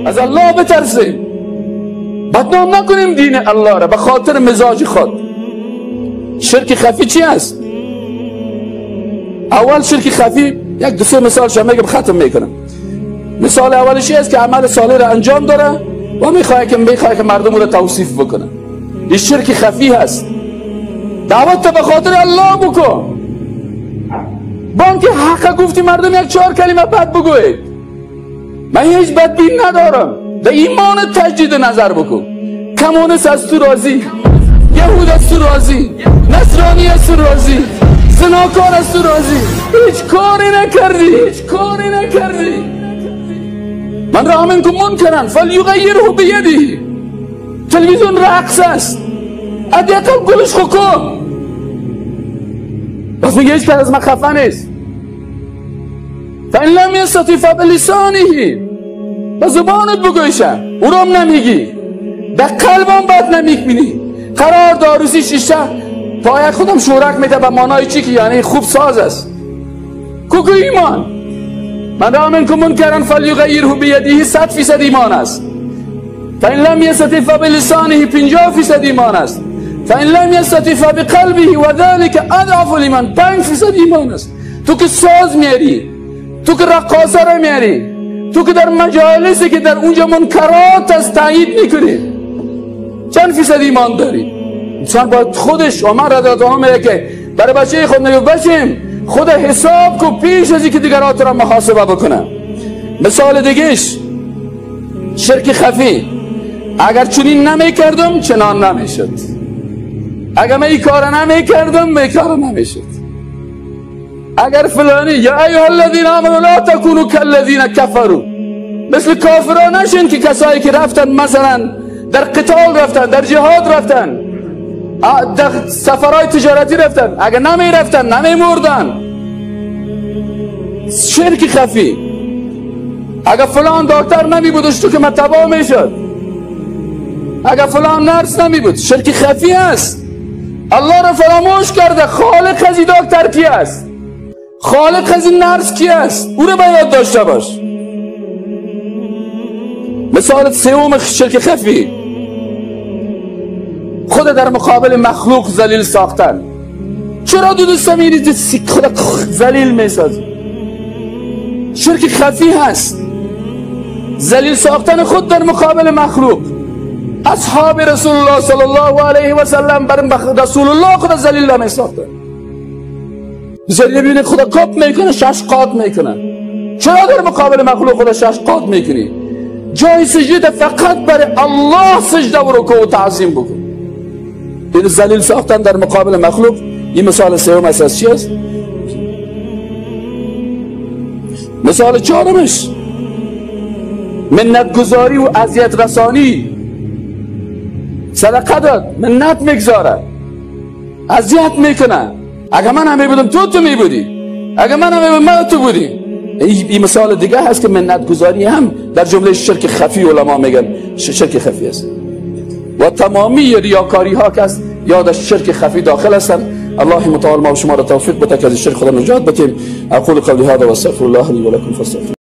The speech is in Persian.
از الله بترسیم، بدنام نکنیم دین الله را به خاطر مزاج خود. شرک خفی چی است؟ اول شرک خفی یک دو سه مثالش میگم ختم میکنم. مثال اولش است که عمل صالح را انجام داره و میخواد که مردم را توصیف بکنه. این شرک خفی هست. دعوت به خاطر الله بکن. بان که حق گفتی مردم یک 4 کلمه بد بگوید. من هیچ بدبین ندارم. به ایمان تجدید نظر بکن. کمونیست از تو راضی، یهود از تو راضی، نصرانی از تو راضی، زناکار از تو راضی. هیچ کاری نکردی. من را منکم منکرا فلیغیره بیده. تلویزیون رقص است، حداقل گلش کن. بس میگه هیچ کس از من خفه نیست. فإن لم یستطع فبلسانه، به زبانت بگویشم، او را نمیگی، به قلبم بد نمیبینی. قرار داروسی شیشه پای خودم شورک میده به مانای چی که یعنی خوب ساز است. کوکو ایمان. من را منکم منکرا فلیغیره بیده 100% ایمان است. فإن لم یستطع فبلسانه 50% ایمان است. فإن لم یستطع فبقلبه و ذلك اضعف الایمان 5% ایمان است. تو که ساز میاری، تو که رقاصه را میاری، تو که در مجالسی که در اونجا منکرات است تایید میکنی، چند فیصد ایمان داری؟ انسان باید خودش، عمر رضی الله عنه میگه که برای بچه خود میگه بچه‌م خود حساب کو پیش از اینکه دیگرات را محاسبه بکنه. مثال دیگهش شرک خفی. اگر چنین نمیکردم چنان نمیشد. اگر من این کار نمیکردم این کار نمیشد. اگر فلانی یا ایها الذین آمنوا لا تکونوا کالذین کفروا، مثل کافران نشین که کسایی که رفتن مثلا در قتال رفتن، در جهاد رفتن، در سفرهای تجارتی رفتن، اگر نمی رفتن نمی مردن. شرک خفی. اگر فلان دکتر نمی بودش تو که من تباه می شد، اگر فلان نرس نمی بود، شرک خفی است. الله را فراموش کرده. خالق از این دکتر کی است؟ خالق از این نرس کی است؟ او را باید داشته باش. مثال سوم شرک خفی، خود در مقابل مخلوق ذلیل ساختن. چرا دوست میری خود ذلیل میسازی؟ شرک خفی هست. ذلیل ساختن خود در مقابل مخلوق. اصحاب رسول الله صلی الله علیه و سلم بر رسول الله خود ذلیل نمیساختن. بذاری ببینید خدا کپ میکنه، 6 قات میکنه. چرا در مقابل مخلوق خدا 6 قات میکنی؟ جای سجده فقط برای الله سجده و رکوع و تعظیم بکن. این ذلیل ساختن در مقابل مخلوق. این مثال سوم اساس چی است؟ مثال چهارمش منت گذاری و اذیت رسانی. صدقه داد، منت میگذاره، اذیت میکنه. اگر من هم میبودم تو میبودی، اگر من هم میبودم من تو بودی. این مثال دیگه هست که منت گذاری هم در جمله شرک خفی علما میگن شرک خفی است. و تمامی ریاکاری ها که است یا شرک خفی داخل هستند. الله متعال ما و شما را توفیق بده که از شرک خدا نجات بدیم. اقول قولی هذا و استغفر الله لی و لکم فاستغفروه.